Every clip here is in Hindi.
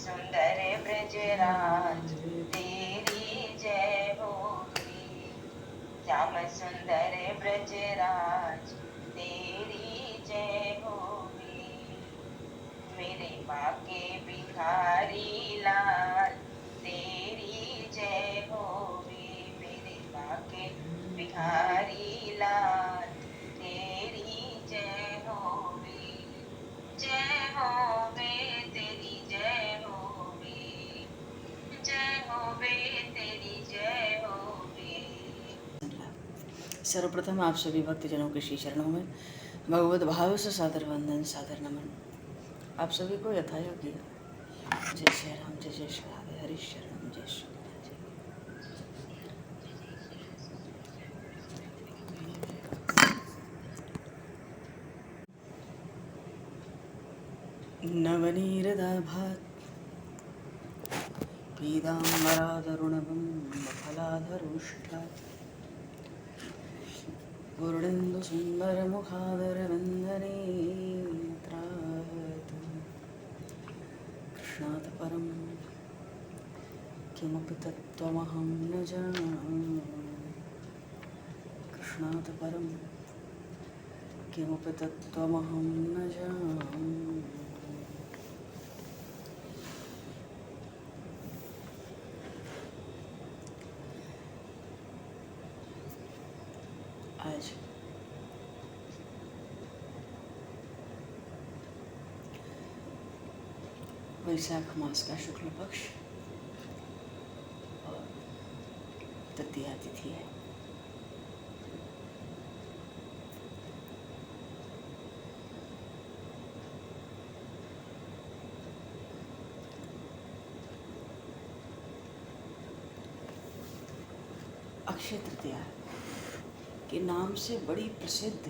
सुंदर ब्रजराज तेरी जय होगी। श्याम सुंदर ब्रजराज तेरी जय होगी। मेरे बाके बिहारी लाल तेरी जय होगी। मेरे बाके बिहारी लाल तेरी जय होगी। जय होवे तेरी जय होगी। जय होवे तेरी जय होगी। सर्वप्रथम आप सभी भक्तजनों के श्री चरणों में भगवत भाव से सादर वंदन, सादर नमन। आप सभी को यथायोग्य जय श्री राम, जय जय श्री राधे, हरि शरण, जय श्री नवनीरदाभात् पीताम्बरादरुणवं फलाधरोष्ठात् पूर्णेन्दुसुन्दरमुखादरवन्दनेत्रात् कृष्णात् परं किमपि तत्त्वमहं न जानामि। कृष्णात् परं किमपि तत्त्वमहं न जानामि। आज वैशाख मास का शुक्ल पक्ष और तृतीया तिथि है। अक्षय तृतीया के नाम से बड़ी प्रसिद्ध,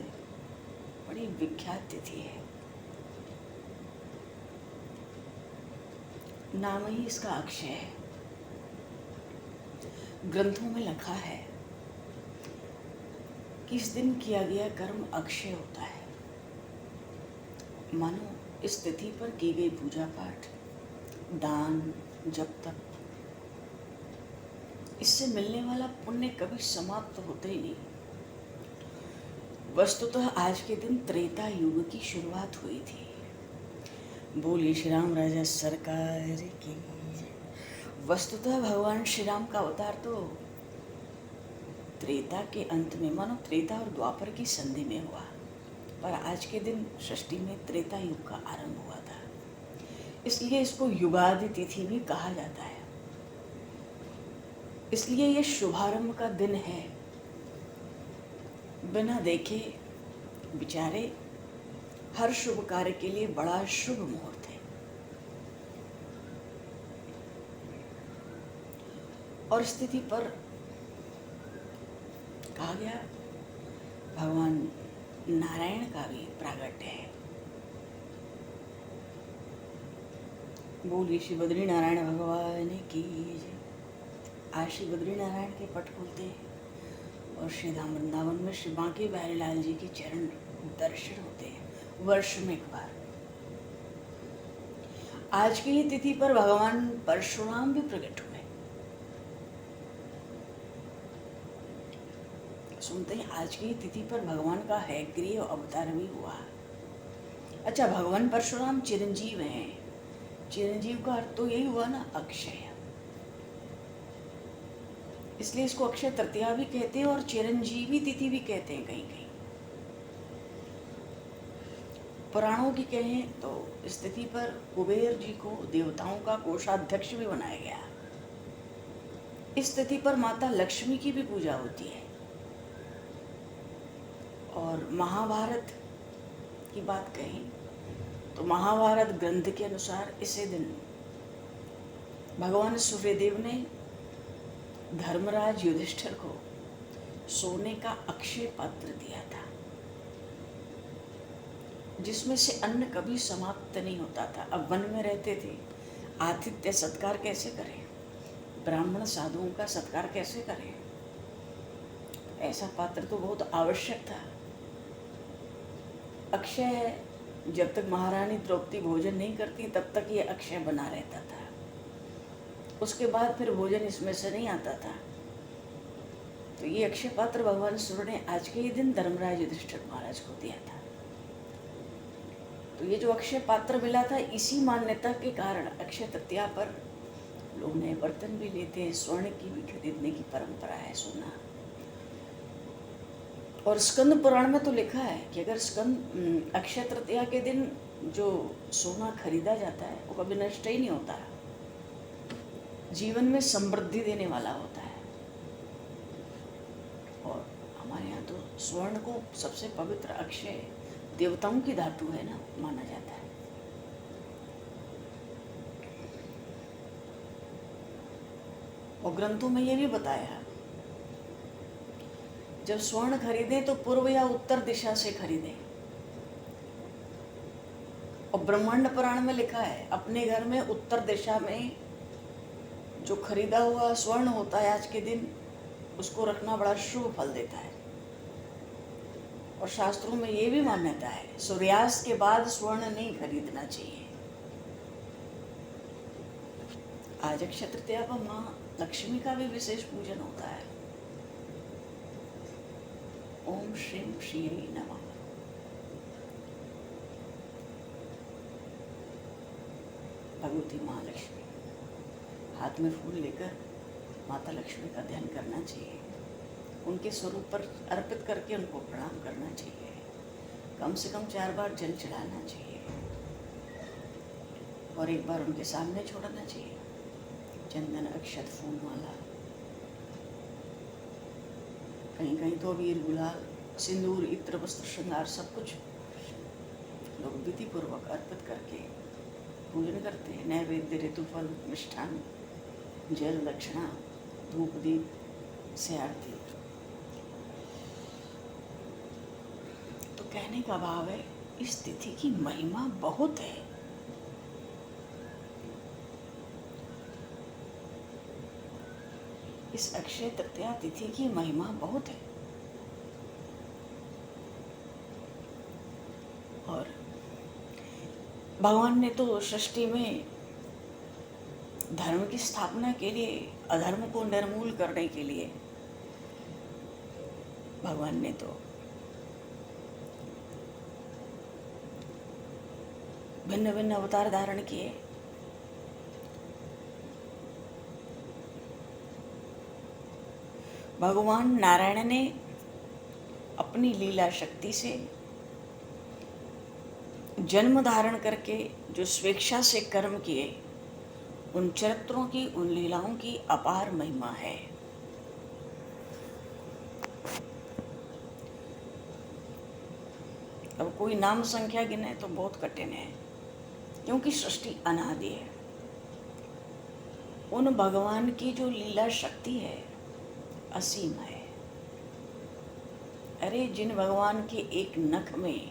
बड़ी विख्यात तिथि है। नाम ही इसका अक्षय है। ग्रंथों में लिखा है कि इस दिन किया गया कर्म अक्षय होता है। मानो इस तिथि पर की गई पूजा पाठ, दान, जप तप, इससे मिलने वाला पुण्य कभी समाप्त होता ही नहीं। वस्तुतः आज के दिन त्रेता युग की शुरुआत हुई थी। बोलिए श्री राम राजा सरकार की। वस्तुतः भगवान श्री राम का अवतार तो त्रेता के अंत में, मानो त्रेता और द्वापर की संधि में हुआ, पर आज के दिन षष्ठी में त्रेता युग का आरंभ हुआ था। इसलिए इसको युगादि तिथि भी कहा जाता है। इसलिए ये शुभारंभ का दिन है। बिना देखे विचारे हर शुभ कार्य के लिए बड़ा शुभ मुहूर्त है। और स्थिति पर कहा गया भगवान नारायण का भी प्रागट्य है। बोलिए श्री बद्री नारायण भगवान की जय। आज श्री बद्री नारायण के पट खुलते हैं और श्री धाम वृंदावन में श्री बांके बिहारी लाल जी के चरण दर्शन होते हैं वर्ष में एक बार। आज की ही तिथि पर भगवान परशुराम भी प्रकट हुए। सुनते हैं आज की तिथि पर भगवान का हैग्रीव अवतार भी हुआ। अच्छा, भगवान परशुराम चिरंजीव हैं। चिरंजीव का अर्थ तो यही हुआ ना, अक्षय। इसलिए इसको अक्षय तृतीया भी कहते हैं और चिरंजीवी तिथि भी कहते हैं कहीं कहीं। पुराणों की कहें तो इस तिथि पर कुबेर जी को देवताओं का कोषाध्यक्ष भी बनाया गया। इस तिथि पर माता लक्ष्मी की भी पूजा होती है। और महाभारत की बात कहें तो महाभारत ग्रंथ के अनुसार इसी दिन भगवान सूर्यदेव ने धर्मराज युधिष्ठिर को सोने का अक्षय पात्र दिया था, जिसमें से अन्न कभी समाप्त नहीं होता था। अब वन में रहते थे, आतिथ्य सत्कार कैसे करें, ब्राह्मण साधुओं का सत्कार कैसे करें, ऐसा पात्र तो बहुत आवश्यक था। अक्षय है जब तक महारानी द्रौपदी भोजन नहीं करती तब तक ये अक्षय बना रहता था। उसके बाद फिर भोजन इसमें से नहीं आता था। तो ये अक्षय पात्र भगवान सूर्य ने आज के ही दिन धर्मराज युधिष्ठिर महाराज को दिया था। तो ये जो अक्षय पात्र मिला था, इसी मान्यता के कारण अक्षय तृतीया पर लोग नए बर्तन भी लेते हैं, स्वर्ण की भी खरीदने की परंपरा है, सोना। और स्कंद पुराण में तो लिखा है कि अगर अक्षय तृतीया के दिन जो सोना खरीदा जाता है वो कभी नष्ट ही नहीं होता है, जीवन में समृद्धि देने वाला होता है। और हमारे यहाँ तो स्वर्ण को सबसे पवित्र, अक्षय देवताओं की धातु है ना, माना जाता है। और ग्रंथों में ये भी बताया, जब स्वर्ण खरीदें तो पूर्व या उत्तर दिशा से खरीदें। और ब्रह्मांड पुराण में लिखा है, अपने घर में उत्तर दिशा में जो खरीदा हुआ स्वर्ण होता है आज के दिन, उसको रखना बड़ा शुभ फल देता है। और शास्त्रों में ये भी मान्यता है, सूर्यास्त के बाद स्वर्ण नहीं खरीदना चाहिए। आज अक्षय तृतीया पर माँ लक्ष्मी का भी विशेष पूजन होता है। ओम श्रीम श्रीयै नमः। भगवती माँ लक्ष्मी, हाथ में फूल लेकर माता लक्ष्मी का ध्यान करना चाहिए, उनके स्वरूप पर अर्पित करके उनको प्रणाम करना चाहिए, कम से कम 4 बार जल चढ़ाना चाहिए और 1 बार उनके सामने छोड़ना चाहिए। चंदन, अक्षत, फूल माला, कहीं कहीं तो अबीर, गुलाल, सिंदूर, इत्र, वस्त्र, श्रृंगार सब कुछ लोग विधि पूर्वक अर्पित करके पूजन करते हैं। नैवेद्य, ऋतुफल, मिष्ठान, जल, दक्षिणा, धूप, दीप से आरती। तो कहने का भाव है, इस तिथि की महिमा बहुत है। इस अक्षय तृतीया तिथि की महिमा बहुत है। और भगवान ने तो सृष्टि में धर्म की स्थापना के लिए, अधर्म को निर्मूल करने के लिए भगवान ने तो भिन्न भिन्न अवतार धारण किए। भगवान नारायण ने अपनी लीला शक्ति से जन्म धारण करके जो स्वेच्छा से कर्म किए, उन चरित्रों की, उन लीलाओं की अपार महिमा है। अब कोई नाम संख्या गिने तो बहुत कठिन है, क्योंकि सृष्टि अनादि है। उन भगवान की जो लीला शक्ति है असीम है। अरे जिन भगवान के एक नख में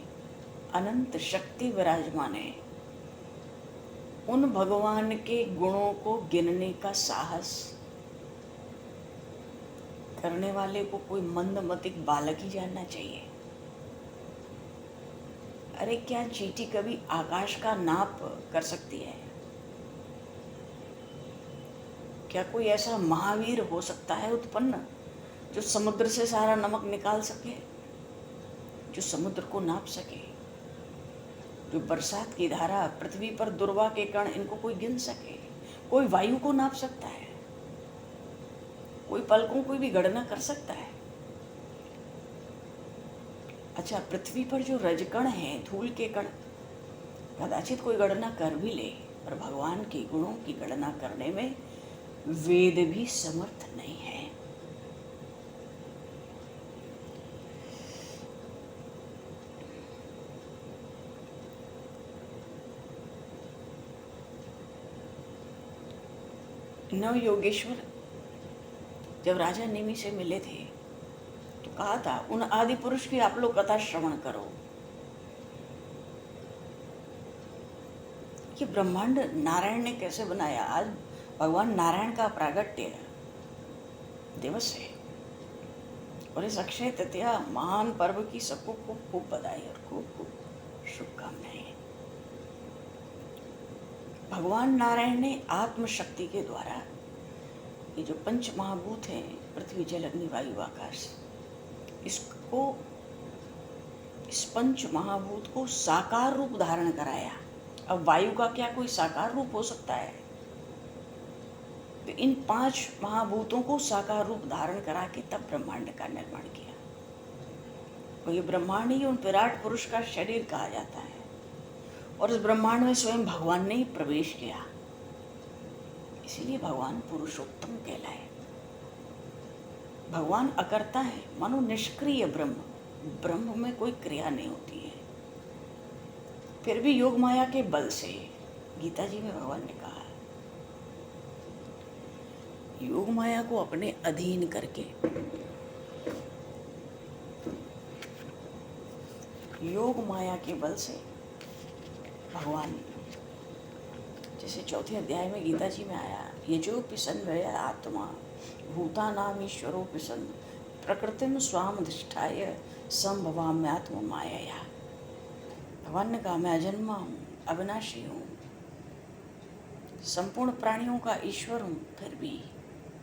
अनंत शक्ति विराजमान है, उन भगवान के गुणों को गिनने का साहस करने वाले को कोई मंदमतिक बालक ही जानना चाहिए। अरे क्या चींटी कभी आकाश का नाप कर सकती है? क्या कोई ऐसा महावीर हो सकता है उत्पन्न जो समुद्र से सारा नमक निकाल सके, जो समुद्र को नाप सके, जो बरसात की धारा, पृथ्वी पर दुर्वा के कण, इनको कोई गिन सके? कोई वायु को नाप सकता है? कोई पलकों को भी गणना कर सकता है? अच्छा, पृथ्वी पर जो रजकण हैं, धूल के कण, कदाचित कोई गणना कर भी ले, पर भगवान के गुणों की गणना करने में वेद भी समर्थ नहीं है। नव योगेश्वर जब राजा नेमि से मिले थे तो कहा था, उन आदि पुरुष की आप लोग कथा श्रवण करो। ये ब्रह्मांड नारायण ने कैसे बनाया? आज भगवान नारायण का प्रागट्य दिवस है और इस अक्षय तृतीया महान पर्व की सबको खूब खूब बधाई और खूब खूब शुभकामनाएं। भगवान नारायण ने आत्मशक्ति के द्वारा ये जो पंच महाभूत हैं, पृथ्वी जल अग्नि वायु आकाश, इसको, इस पंच महाभूत को साकार रूप धारण कराया। अब वायु का क्या कोई साकार रूप हो सकता है? तो इन 5 महाभूतों को साकार रूप धारण करा के तब ब्रह्मांड का निर्माण किया। और ये ब्रह्मांड ही उन विराट पुरुष का शरीर कहा जाता है। और इस ब्रह्मांड में स्वयं भगवान ने ही प्रवेश किया, इसीलिए भगवान पुरुषोत्तम कहलाए। भगवान अकर्ता है, मानो निष्क्रिय ब्रह्म, ब्रह्म में कोई क्रिया नहीं होती है। फिर भी योग माया के बल से, गीता जी में भगवान ने कहा, योग माया को अपने अधीन करके, योग माया के बल से भगवान, जैसे 4 अध्याय में गीता जी में आया, ये जो पिसन भया आत्मा भूतानाम ईश्वरो पिसन प्रकृतिम स्वामधिष्ठाय संभवाम्यात्म माया। भगवान ने कहा, मैं अजन्मा हूँ, अविनाशी हूँ, संपूर्ण प्राणियों का ईश्वर हूँ, फिर भी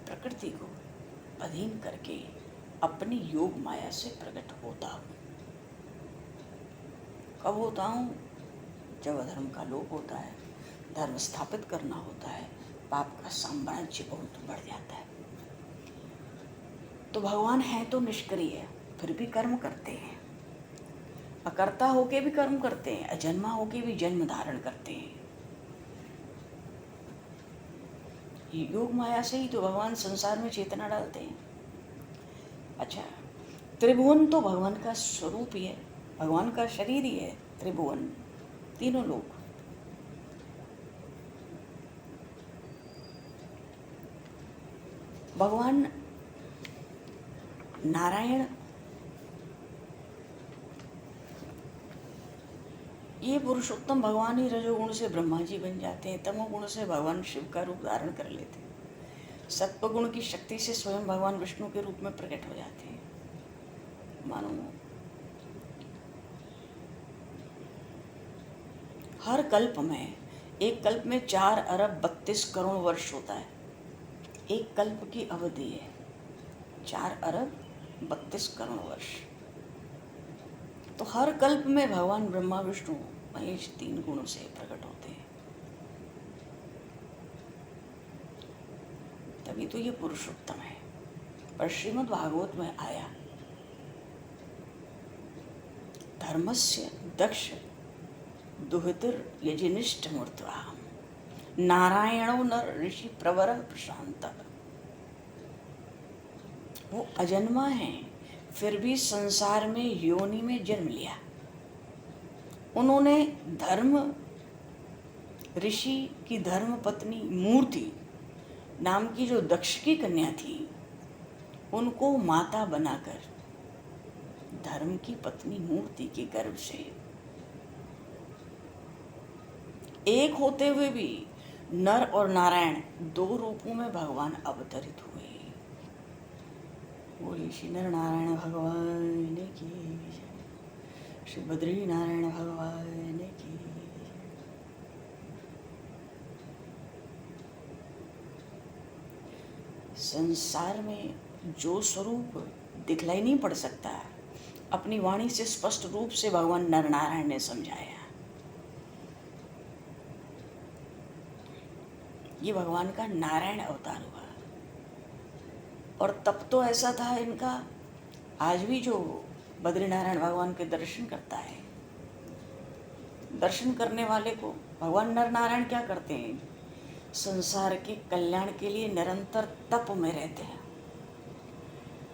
प्रकृति को अधीन करके अपनी योग माया से प्रकट होता हूँ। कब होता हूँ? जब अधर्म का लोप होता है, धर्म स्थापित करना होता है, पाप का साम्राज्य बहुत बढ़ जाता है। तो भगवान है तो निष्क्रिय, फिर भी कर्म करते हैं, अकर्ता होके भी कर्म करते हैं, अजन्मा होके भी जन्म धारण करते हैं। योग माया से ही तो भगवान संसार में चेतना डालते हैं। अच्छा, त्रिभुवन तो भगवान का स्वरूप ही है, भगवान का शरीर ही है त्रिभुवन, तीनों लोग। भगवान नारायण ये पुरुषोत्तम भगवान ही रजोगुण से ब्रह्मा जी बन जाते हैं, तमोगुण से भगवान शिव का रूप धारण कर लेते हैं, सत्वगुण की शक्ति से स्वयं भगवान विष्णु के रूप में प्रकट हो जाते हैं। मानो हर कल्प में, एक कल्प में 4 अरब 32 करोड़ वर्ष होता है, एक कल्प की अवधि है 4 अरब 32 करोड़ वर्ष। तो हर कल्प में भगवान ब्रह्मा विष्णु महेश 3 गुणों से प्रकट होते हैं, तभी तो ये पुरुषोत्तम है। पर श्रीमद् भागवत में आया, धर्मस्य दक्ष दुहितर यजनिष्ठ मूर्त्वा नारायणो नर ऋषि प्रवर प्रशांत। वो अजन्मा है, फिर भी संसार में योनि में जन्म लिया। उन्होंने धर्म ऋषि की धर्म पत्नी मूर्ति नाम की जो दक्ष की कन्या थी, उनको माता बनाकर धर्म की पत्नी मूर्ति के गर्भ से एक होते हुए भी नर और नारायण 2 रूपों में भगवान अवतरित हुए। बोलिए श्री नर नारायण भगवान की जय, श्री बद्री नारायण भगवान की जय। संसार में जो स्वरूप दिखलाई नहीं पड़ सकता, अपनी वाणी से स्पष्ट रूप से भगवान नर नारायण ने समझाया। ये भगवान का नारायण अवतार हुआ। और तब तो ऐसा था इनका, आज भी जो बद्रीनारायण भगवान के दर्शन करता है, दर्शन करने वाले को भगवान नर नारायण क्या करते हैं? संसार के कल्याण के लिए निरंतर तप में रहते हैं।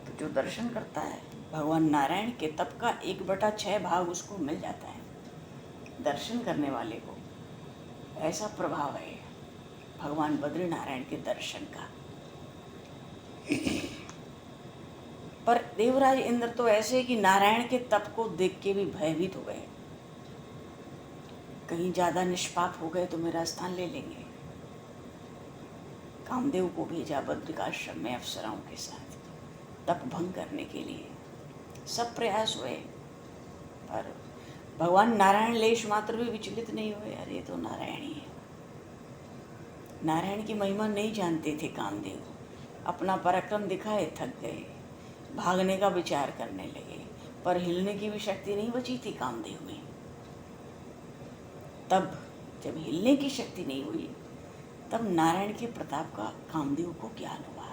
तो जो दर्शन करता है, भगवान नारायण के तप का 1/6 भाग उसको मिल जाता है। दर्शन करने वाले को ऐसा प्रभाव है भगवान बद्रीनारायण के दर्शन का। पर देवराज इंद्र तो ऐसे कि नारायण के तप को देख के भी भयभीत हो गए, कहीं ज्यादा निष्पाप हो गए तो मेरा स्थान ले लेंगे। कामदेव को भेजा बद्रिकाश्रम में अप्सराओं के साथ तप भंग करने के लिए। सब प्रयास हुए, पर भगवान नारायण लेश मात्र भी विचलित नहीं हुए, अरे ये तो नारायण ही है। नारायण की महिमा नहीं जानते थे कामदेव, अपना पराक्रम दिखाए, थक गए, भागने का विचार करने लगे, पर हिलने की भी शक्ति नहीं बची थी कामदेव में। तब जब हिलने की शक्ति नहीं हुई, तब नारायण के प्रताप का कामदेव को ज्ञान हुआ।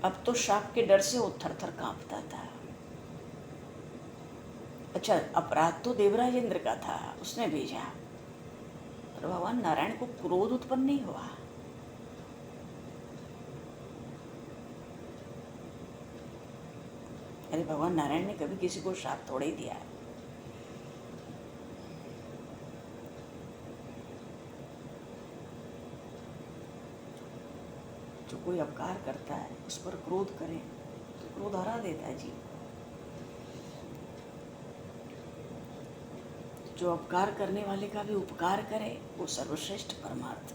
अब तो शाप के डर से वो थर-थर कांपता था। अच्छा, अपराध तो देवराज इंद्र का था, उसने भेजा, पर भगवान नारायण को क्रोध उत्पन्न नहीं हुआ। अरे भगवान नारायण ने कभी किसी को श्राप थोड़े ही दिया है। जो कोई अपकार करता है उस पर क्रोध करे तो क्रोध हरा देता है जी। जो अपकार करने वाले का भी उपकार करे वो सर्वश्रेष्ठ परमार्थ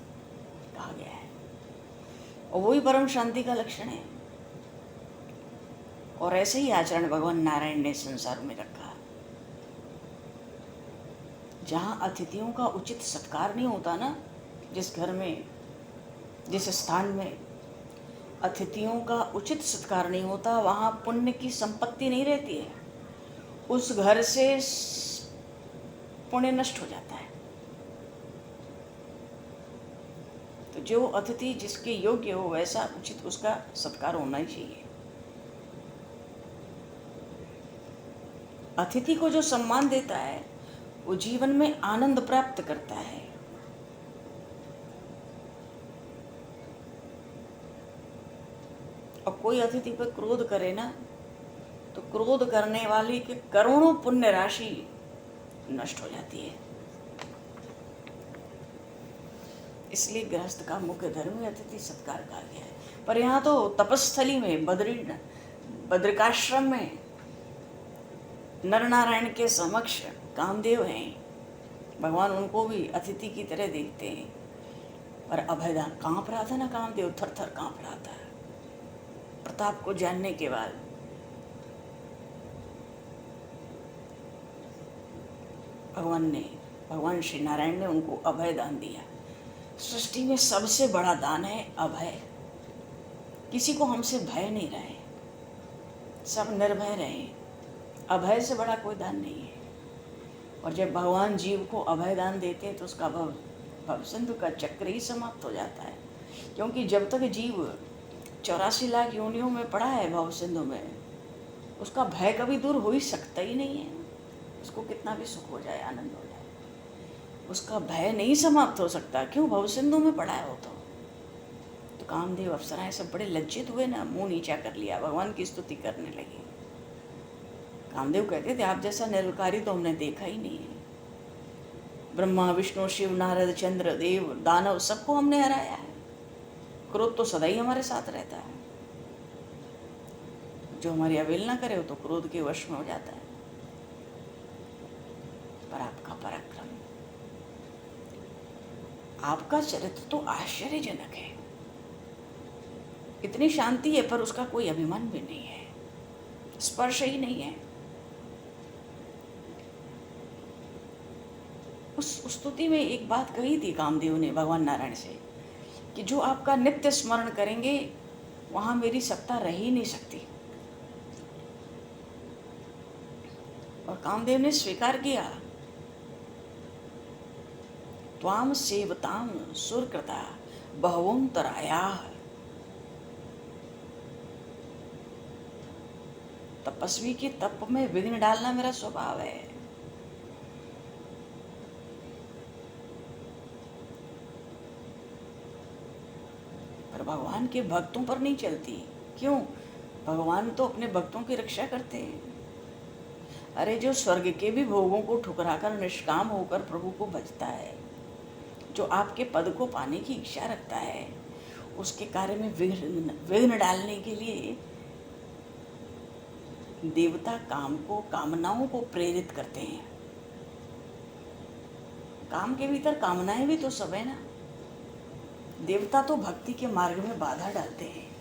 कहा गया है, और वही परम शांति का लक्षण है। और ऐसे ही आचरण भगवान नारायण ने संसार में रखा। जहाँ अतिथियों का उचित सत्कार नहीं होता ना, जिस घर में, जिस स्थान में अतिथियों का उचित सत्कार नहीं होता, वहाँ पुण्य की संपत्ति नहीं रहती है, उस घर से पुण्य नष्ट हो जाता है। तो जो अतिथि जिसके योग्य हो वैसा उचित उसका सत्कार होना ही चाहिए। अतिथि को जो सम्मान देता है वो जीवन में आनंद प्राप्त करता है। और कोई अतिथि पर क्रोध करे ना, तो क्रोध करने वाले के करोड़ों पुण्य राशि नष्ट हो जाती है। इसलिए गृहस्थ का मुख्य धर्म ही अतिथि सत्कार कहा गया है। पर यहाँ तो तपस्थली में, बद्रिकाश्रम में नर नारायण के समक्ष कामदेव हैं, भगवान उनको भी अतिथि की तरह देखते हैं। पर अभयदान कांप रहा था ना, कामदेव थर थर कांप रहा था प्रताप को जानने के बाद। भगवान श्री नारायण ने उनको अभय दान दिया। सृष्टि में सबसे बड़ा दान है अभय। किसी को हमसे भय नहीं रहे, सब निर्भय रहे, अभय से बड़ा कोई दान नहीं है। और जब भगवान जीव को अभय दान देते हैं तो उसका भव सिंधु का चक्र ही समाप्त हो जाता है। क्योंकि जब तक जीव 84 लाख योनियों में पड़ा है भव सिंधु में, उसका भय कभी दूर हो ही सकता ही नहीं है। उसको कितना भी सुख हो जाए, आनंद हो जाए, उसका भय नहीं समाप्त हो सकता। क्यों? भव सिंधु में पड़ा है वो तो कामदेव अप्सराएं सब बड़े लज्जित हुए ना, मुंह नीचा कर लिया, भगवान की स्तुति करने लगे। कामदेव कहते थे आप जैसा निर्विकारी तो हमने देखा ही नहीं है। ब्रह्मा विष्णु शिव नारद चंद्र देव दानव सबको हमने हराया है। क्रोध तो सदा ही हमारे साथ रहता है। जो हमारी अवहेलना करे वो तो क्रोध के वश में हो जाता है। पर आपका पराक्रम, आपका चरित्र तो आश्चर्यजनक है। इतनी शांति है पर उसका कोई अभिमान भी नहीं है, स्पर्श ही नहीं है। उस स्तुति में एक बात कही थी कामदेव ने भगवान नारायण से कि जो आपका नित्य स्मरण करेंगे वहां मेरी सत्ता रह ही नहीं सकती। और कामदेव ने स्वीकार किया, त्वाम सेवताम सुरकृता बहवोन्तरायाः। तपस्वी के तप में विघ्न डालना मेरा स्वभाव है। पर भगवान के भक्तों पर नहीं चलती। क्यों? भगवान तो अपने भक्तों की रक्षा करते हैं। अरे जो स्वर्ग के भी भोगों को ठुकराकर निष्काम होकर प्रभु को भजता है, जो आपके पद को पाने की इच्छा रखता है, उसके कार्य में विघ्न डालने के लिए देवता कामनाओं को प्रेरित करते हैं। काम के भीतर कामनाएं भी तो सब है ना। देवता तो भक्ति के मार्ग में बाधा डालते हैं,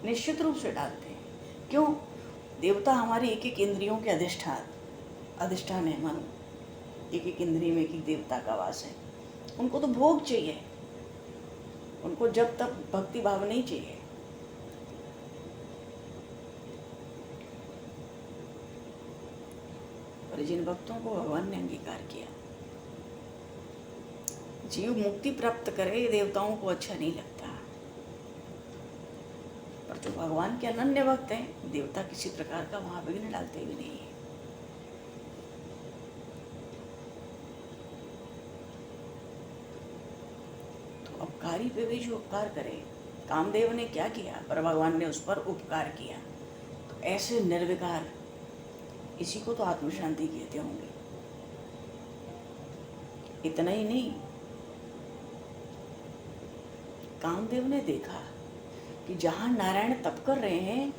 निश्चित रूप से डालते हैं। क्यों? देवता हमारी एक एक इंद्रियों के अधिष्ठान, अधिष्ठान है, मानो एक एक इंद्रिय में एक एक देवता का वास है। उनको तो भोग चाहिए, उनको जब तक भक्ति भाव नहीं चाहिए। पर जिन भक्तों को भगवान ने अंगीकार किया, जीव मुक्ति प्राप्त करे, ये देवताओं को अच्छा नहीं लगता। पर जो भगवान के अनन्य भक्त हैं, देवता किसी प्रकार का वहां विघ्न डालते भी नहीं है। तो अपकारी पे भी जो उपकार करे, कामदेव ने क्या किया, पर भगवान ने उस पर उपकार किया। तो ऐसे निर्विकार, इसी को तो आत्म शांति कहते होंगे। इतना ही नहीं, कामदेव ने देखा कि जहाँ नारायण तप कर रहे हैं,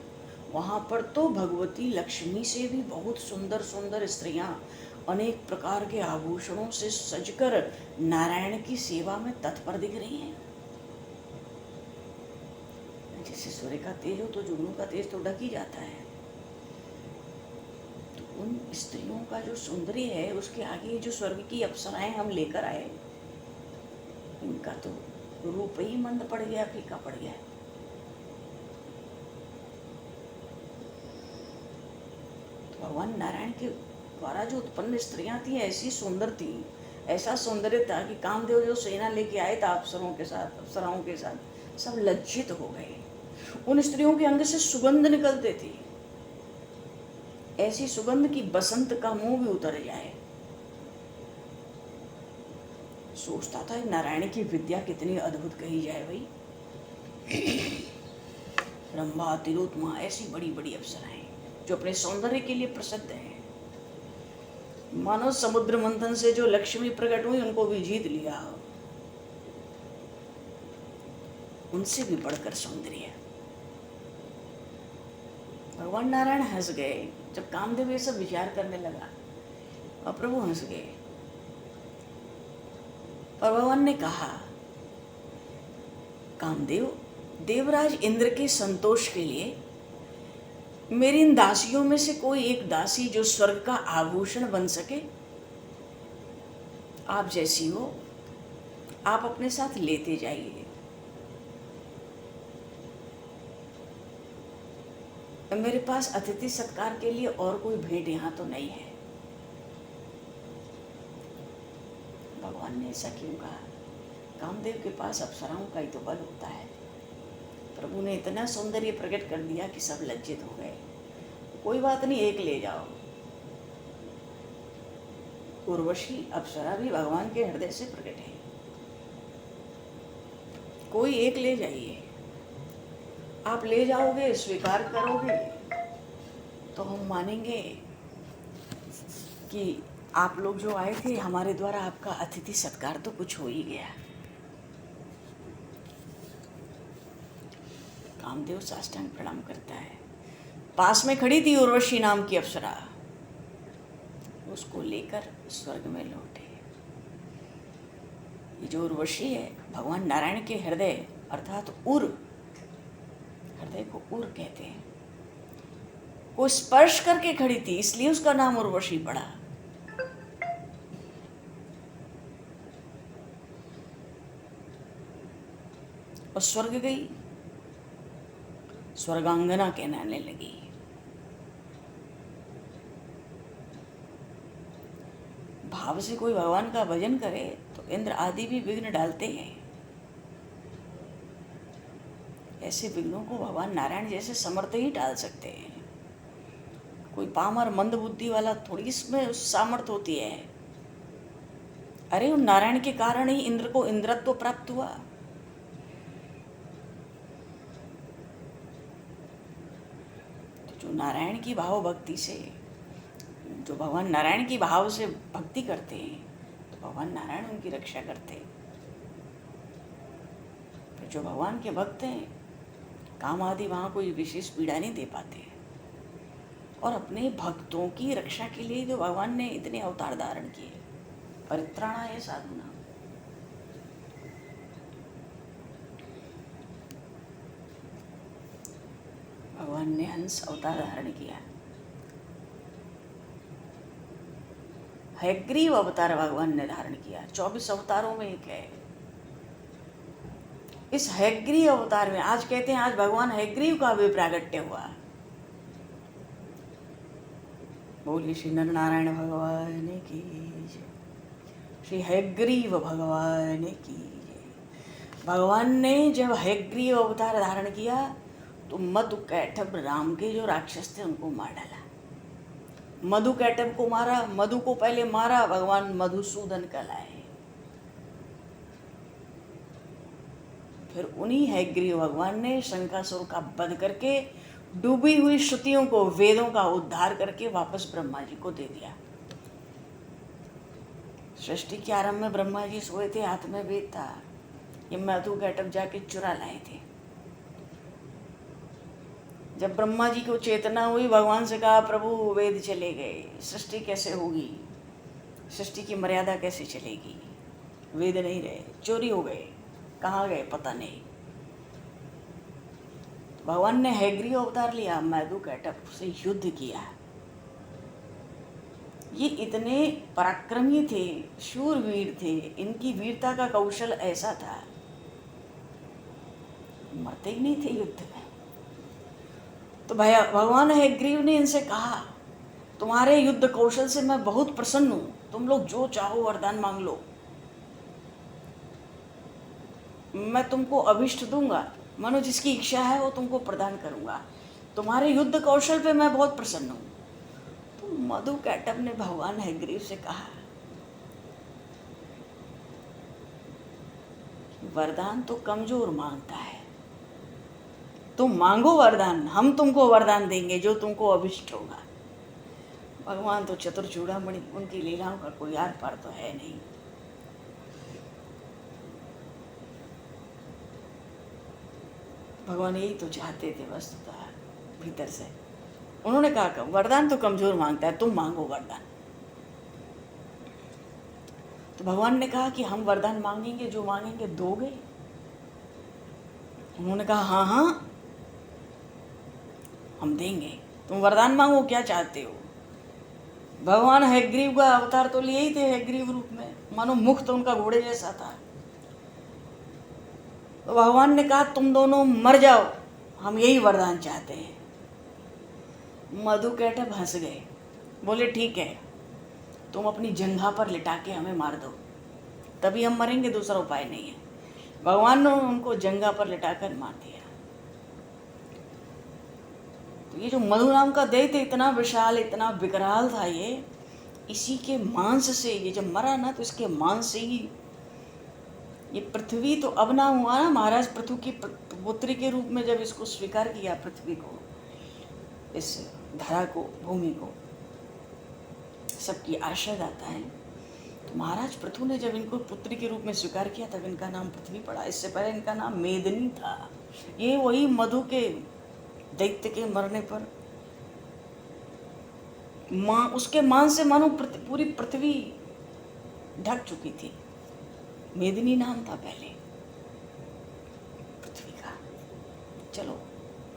वहाँ पर तो भगवती लक्ष्मी से भी बहुत सुंदर सुंदर स्त्रियां अनेक प्रकार के आभूषणों से सजकर नारायण की सेवा में तत्पर दिख रही हैं। जैसे सूर्य का तेज हो तो जुगनू का तेज तो ढक ही जाता है। तो उन स्त्रियों का जो सौंदर्य है, उसके आगे जो स्वर्ग की अप्सराएं हम लेकर आए, इनका तो रूप ही मंद पड़ गया, फीका पड़ गया। तो भगवान नारायण के द्वारा जो उत्पन्न स्त्रियां थी, ऐसी सुंदर थी, ऐसा सौंदर्य था कि कामदेव जो सेना लेके आए था अप्सरों के साथ, अप्सराओं के साथ, सब लज्जित हो गए। उन स्त्रियों के अंग से सुगंध निकलते थी, ऐसी सुगंध की बसंत का मुंह भी उतर जाए। सोचता था नारायण की विद्या कितनी अद्भुत कही जाए भाई। रंभा, तिलोत्तमा, ऐसी बड़ी बड़ी अप्सराएं जो अपने सौंदर्य के लिए प्रसिद्ध हैं। मानो समुद्र मंथन से जो लक्ष्मी प्रकट हुई, उनको भी जीत लिया, उनसे भी बढ़कर सौंदर्य। भगवान नारायण हंस गए जब कामदेव ये सब विचार करने लगा, और प्रभु हंस गए। और भगवान ने कहा, कामदेव, देवराज इंद्र के संतोष के लिए मेरी इन दासियों में से कोई एक दासी जो स्वर्ग का आभूषण बन सके, आप जैसी हो, आप अपने साथ लेते जाइए। मेरे पास अतिथि सत्कार के लिए और कोई भेंट यहाँ तो नहीं है। भगवान ने ऐसा क्यों कहा? कामदेव के पास अप्सराओं का ही तो बल होता है। प्रभु ने इतना सौंदर्य प्रकट कर दिया कि सब लज्जित हो गए। कोई बात नहीं, एक ले जाओ। उर्वशी अप्सरा भी भगवान के हृदय से प्रकट है, कोई एक ले जाइए। आप ले जाओगे, स्वीकार करोगे, तो हम मानेंगे कि आप लोग जो आए थे, हमारे द्वारा आपका अतिथि सत्कार तो कुछ हो ही गया। कामदेव साष्टांग प्रणाम करता है। पास में खड़ी थी उर्वशी नाम की अप्सरा, उसको लेकर स्वर्ग में लौटे। ये जो उर्वशी है, भगवान नारायण के हृदय अर्थात उर, हृदय को उर कहते हैं, को स्पर्श करके खड़ी थी, इसलिए उसका नाम उर्वशी पड़ा। और स्वर्ग गई, स्वर्गांगना कहलाने लगी। भाव से कोई भगवान का भजन करे तो इंद्र आदि भी विघ्न डालते हैं। ऐसे विघ्नों को भगवान नारायण जैसे समर्थ ही डाल सकते हैं। कोई पामर मंद बुद्धि वाला थोड़ी इसमें सामर्थ होती है। अरे उन नारायण के कारण ही इंद्र को इंद्रत्व प्राप्त हुआ। तो जो नारायण की भाव भक्ति से, जो भगवान नारायण की भाव से भक्ति करते हैं, तो भगवान नारायण उनकी रक्षा करते हैं। तो जो भगवान के भक्त हैं, काम आदि वहाँ कोई विशेष पीड़ा नहीं दे पाते। और अपने भक्तों की रक्षा के लिए जो भगवान ने इतने अवतार धारण किए, परित्राणाय साधूनां, भगवान ने हंस अवतार धारण किया। हयग्रीव अवतार भगवान ने धारण किया। 24 अवतारों में एक है। इस हयग्रीव अवतार में आज कहते हैं आज भगवान हयग्रीव का भी प्रागट्य हुआ। बोलिए श्री नर नारायण भगवान की जय, श्री हयग्रीव भगवान की जय। भगवान ने जब हयग्रीव अवतार धारण किया तो मधु कैटभ राम के जो राक्षस थे उनको मार डाला। मधु कैटभ को मारा, मधु को पहले मारा, भगवान मधुसूदन कहलाए। फिर उन्हीं हयग्रीव भगवान ने शंकासुर का वध करके डूबी हुई श्रुतियों को, वेदों का उद्धार करके वापस ब्रह्मा जी को दे दिया। सृष्टि के आरंभ में ब्रह्मा जी सोए थे, हाथ में वेद था, ये मधु कैटभ जाके चुरा लाए थे। जब ब्रह्मा जी को चेतना हुई, भगवान से कहा प्रभु वेद चले गए, सृष्टि कैसे होगी, सृष्टि की मर्यादा कैसे चलेगी, वेद नहीं रहे, चोरी हो गए, कहाँ गए पता नहीं। भगवान ने हयग्रीव अवतार लिया, मधु कैटभ से युद्ध किया। ये इतने पराक्रमी थे, शूरवीर थे, इनकी वीरता का कौशल ऐसा था, मरते ही नहीं थे युद्ध में। तो भगवान हयग्रीव ने इनसे कहा तुम्हारे युद्ध कौशल से मैं बहुत प्रसन्न हूं, तुम लोग जो चाहो वरदान मांग लो, मैं तुमको अभिष्ट दूंगा, मनो जिसकी इच्छा है वो तुमको प्रदान करूंगा, तुम्हारे युद्ध कौशल पे मैं बहुत प्रसन्न हूं। तो मधु कैटभ ने भगवान हयग्रीव से कहा वरदान तो कमजोर मांगता है, तुम मांगो वरदान, हम तुमको वरदान देंगे जो तुमको अभिष्ट होगा। भगवान तो चतुर चूड़ामणि, उनकी लीलाओं का कोई आर पार तो है नहीं। भगवान यही तो चाहते थे वस्तुतः भीतर से। उन्होंने कहा वरदान तो कमजोर मांगता है, तुम मांगो वरदान। तो भगवान ने कहा कि हम वरदान मांगेंगे, जो मांगेंगे दोगे। उन्होंने कहा हाँ हाँ हम देंगे, तुम वरदान मांगो, क्या चाहते हो। भगवान हयग्रीव का अवतार तो लिए ही थे हयग्रीव रूप में, मानो मुख तो उनका घोड़े जैसा था। तो भगवान ने कहा तुम दोनों मर जाओ, हम यही वरदान चाहते हैं। मधु कैटभ हंस गए, बोले ठीक है, तुम अपनी जंघा पर लिटा के हमें मार दो, तभी हम मरेंगे, दूसरा उपाय नहीं है। भगवान ने उनको जंघा पर लिटाकर मार दिया। तो ये जो मधु नाम का दैत्य इतना विशाल, इतना विकराल था, ये इसी के मांस से, ये जब मरा ना तो इसके मांस से ही ये पृथ्वी तो अब ना हुआ ना, महाराज पृथु की पुत्री के रूप में जब इसको स्वीकार किया, पृथ्वी को, इस धरा को, भूमि को, सबकी आशा आता है। तो महाराज पृथु ने जब इनको पुत्री के रूप में स्वीकार किया तब इनका नाम पृथ्वी पड़ा। इससे पहले इनका नाम मेदिनी था। ये वही मधु के दैत्य के मरने पर उसके मान से मानो पूरी पृथ्वी ढक चुकी थी। मेदिनी नाम था पहले पृथ्वी का। चलो,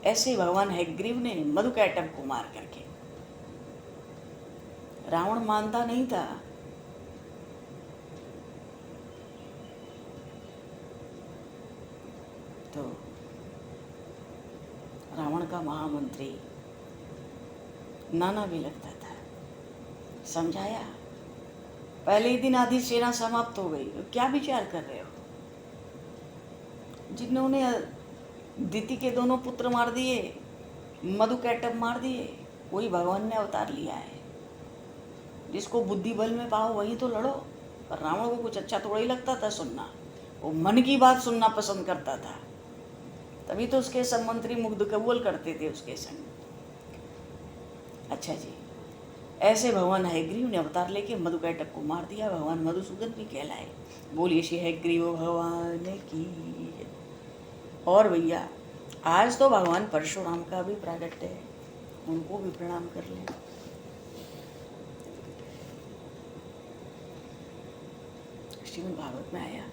ऐसे भगवान हयग्रीव ने मधु कैटभ को मार करके, रावण मानता नहीं था। तो रावण का महामंत्री नाना भी लगता था, समझाया। पहले ही दिन आधी सेना समाप्त हो गई, क्या विचार कर रहे हो। जिन्होंने दिति के दोनों पुत्र मार दिए, मधु कैटभ मार दिए, वही भगवान ने अवतार लिया है। जिसको बुद्धि बल में पाओ वही तो लड़ो। पर रावण को कुछ अच्छा थोड़ा ही लगता था सुनना, वो मन की बात सुनना पसंद करता था, तभी तो उसके सब मंत्री मुग्ध कबूल करते थे उसके संग। अच्छा जी, ऐसे भगवान हयग्रीव ने अवतार लेके मधु कैटभ को मार दिया। भगवान मधुसूदन भी कहलाए। बोलिए श्री हयग्रीव भगवान की। और भैया आज तो भगवान परशुराम का भी प्रागट्य है, उनको भी प्रणाम कर लें। श्रीमद् भागवत में आया,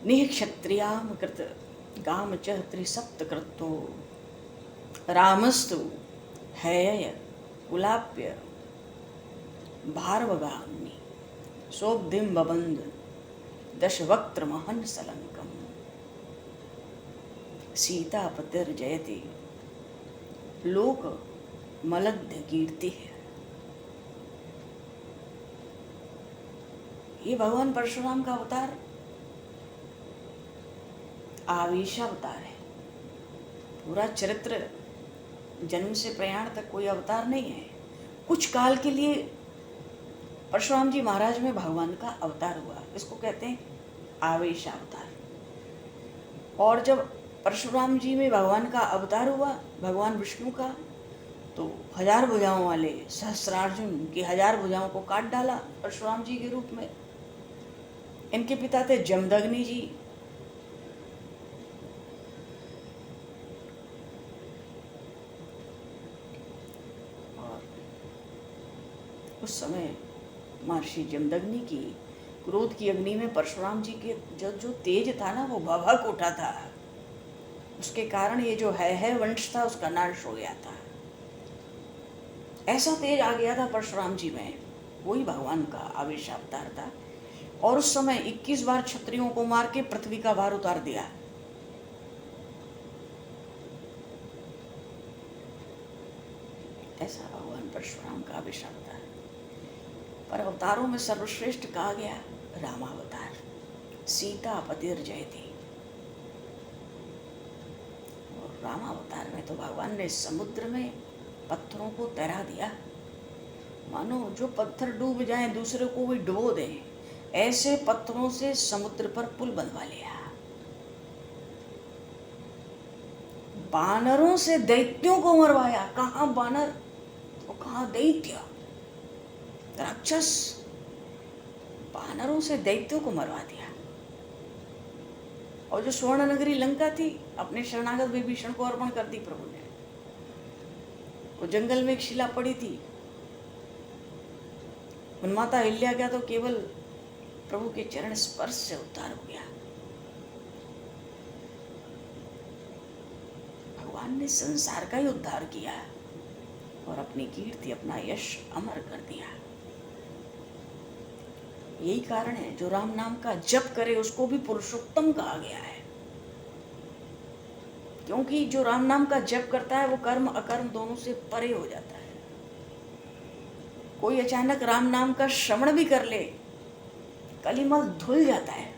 निः क्षत्रियाम कृत गाम च त्रिसप्त कृतो रामस्तु हैय कुलाप्य भारवगाग्नि। सोब्धिम बबंध दशवक्त्र महन सलंकम सीता पतिर जयति लोक मलद्य कीर्ति है। ये भगवान परशुराम का अवतार आवेशावतार है। पूरा चरित्र जन्म से प्रयाण तक कोई अवतार नहीं है। कुछ काल के लिए परशुराम जी महाराज में भगवान का अवतार हुआ, इसको कहते हैं आवेशावतार। और जब परशुराम जी में भगवान का अवतार हुआ भगवान विष्णु का, तो 1000 भुजाओं वाले सहस्रार्जुन की 1000 भुजाओं को काट डाला परशुराम जी के रूप में। इनके पिता थे जमदग्नि जी। और उस समय महर्षि जमदग्नि की क्रोध की अग्नि में परशुराम जी के जो तेज था ना, वो भभक उठा था। उसके कारण ये जो है वंश था उसका नाश हो गया था। ऐसा तेज आ गया था परशुराम जी में, वही भगवान का आवेशावतार था। और उस समय 21 बार क्षत्रियों को मार के पृथ्वी का भार उतार दिया। ऐसा भगवान परशुराम का आवेशावतार। पर अवतारों में सर्वश्रेष्ठ कहा गया रामावतार। सीता पतिर जयति। और रामावतार में तो भगवान ने समुद्र में पत्थरों को तैरा दिया, मानो जो पत्थर डूब जाए दूसरे को भी डुबो दें, ऐसे पत्थरों से समुद्र पर पुल बनवा लिया। बानरों से दैत्यों को मरवाया। कहाँ बानर तो कहाँ दैत्य, राक्षस। बानरों से दैत्यों को मरवा दिया। और जो स्वर्ण नगरी लंका थी, अपने शरणागत विभीषण को अर्पण कर दी प्रभु ने। वो जंगल में एक शिला पड़ी थी, उन्माता अहिल्या गया तो केवल प्रभु के चरण स्पर्श से उद्धार हो गया। भगवान ने संसार का ही उद्धार किया और अपनी कीर्ति, अपना यश अमर कर दिया। यही कारण है जो राम नाम का जप करे उसको भी पुरुषोत्तम कहा गया है। क्योंकि जो राम नाम का जप करता है वो कर्म अकर्म दोनों से परे हो जाता है। कोई अचानक राम नाम का श्रवण भी कर ले, कलिमल धुल जाता है।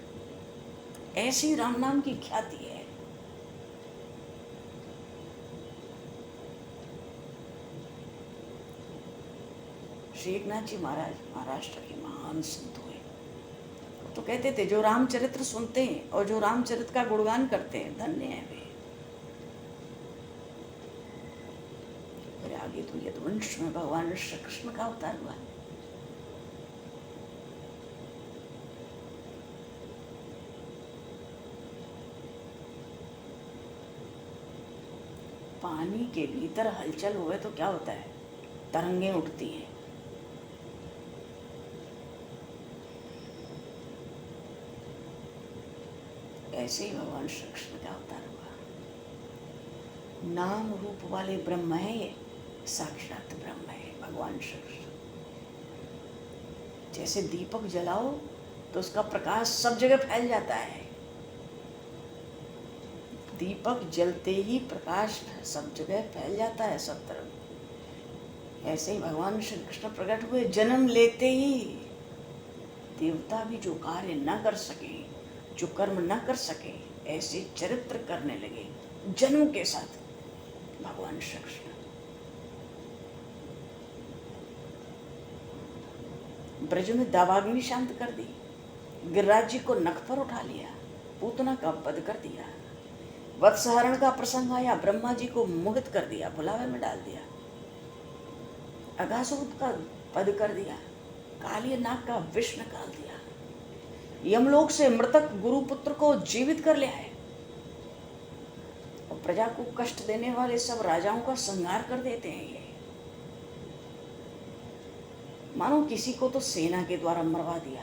ऐसी राम नाम की ख्याति है। श्री एकनाथ जी महाराज महाराष्ट्र के महान संत हुए। तो कहते थे जो रामचरित्र सुनते हैं और जो रामचरित्र का गुणगान करते हैं धन्य है वे। फिर आगे तो यदुवंश में भगवान श्री कृष्ण का अवतार हुआ। पानी के भीतर हलचल हुए तो क्या होता है, तरंगें उठती हैं। ऐसे ही भगवान श्री कृष्ण का अवतार हुआ। नाम रूप वाले ब्रह्म है ये, साक्षात ब्रह्म है भगवान श्री कृष्ण। जैसे दीपक जलाओ तो उसका प्रकाश सब जगह फैल जाता है। दीपक जलते ही प्रकाश सब जगह फैल जाता है, सब तरफ। ऐसे ही भगवान श्री कृष्ण प्रकट हुए। जन्म लेते ही देवता भी जो कार्य न कर सके, जो कर्म न कर सके, ऐसे चरित्र करने लगे जन्म के साथ भगवान श्री कृष्ण। ब्रज में दावाग्नि शांत कर दी, गिरिराज जी को नख पर उठा लिया, पूतना का वध कर दिया। वत्सहरण का प्रसंग आया, ब्रह्मा जी को मोहित कर दिया, भुलावे में डाल दिया। अघासुर का वध कर दिया, काली नाग का विष निकाल दिया। यमलोक से मृतक गुरुपुत्र को जीवित कर लिया है और प्रजा को कष्ट देने वाले सब राजाओं का संहार कर देते हैं। ये मानो किसी को तो सेना के द्वारा मरवा दिया,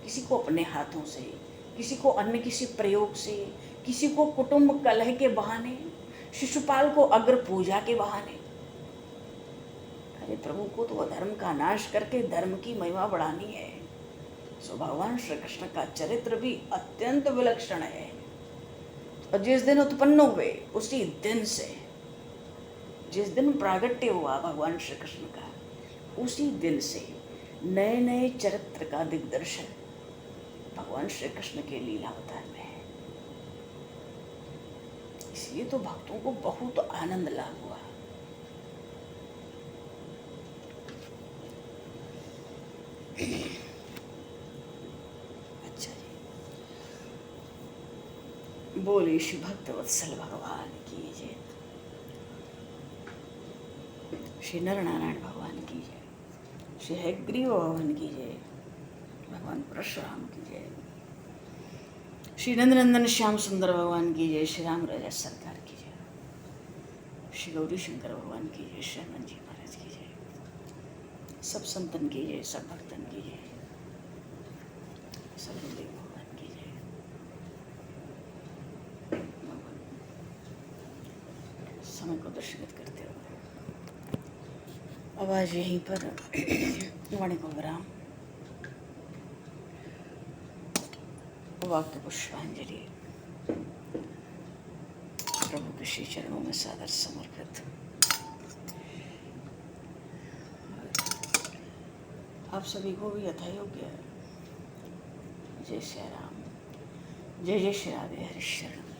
किसी को अपने हाथों से, किसी को अन्य किसी प्रयोग से, किसी को कुटुंब कलह के बहाने, शिशुपाल को अग्र पूजा के बहाने। अरे प्रभु को तो अधर्म का नाश करके धर्म की महिमा बढ़ानी है। सो भगवान श्री कृष्ण का चरित्र भी अत्यंत विलक्षण है। और जिस दिन उत्पन्न हुए उसी दिन से, जिस दिन प्रागट्य हुआ भगवान श्री कृष्ण का, उसी दिन से नए नए चरित्र का दिग्दर्शन भगवान श्री कृष्ण के लीला अवतार में है। इसलिए तो भक्तों को बहुत आनंद लाभ हुआ। अच्छा जी, बोले श्री भक्त वत्सल भगवान की जय, श्री नर नारायण भगवान की जय, श्री हयग्रीव भगवान की जय, भगवान परशुराम की जय, श्री नंदनंदन श्याम सुंदर भगवान की जय, श्री राम राजा सरकार की जय, श्री गौरी शंकर भगवान की जय, श्री हनुमान जी महाराज की जय, सब संतन की जय, सब भक्तन की जय, सब गुरुदेव भगवान की जय। समय को दर्शित करते हुए अब आज यहीं पर वाणी को विराम। वाक्य पुष्पांजलि प्रभु के श्री चरणों में सादर समर्पित। आप सभी को भी यथायोग्य जय श्री राम, जय जय श्री राधे हरिशरण।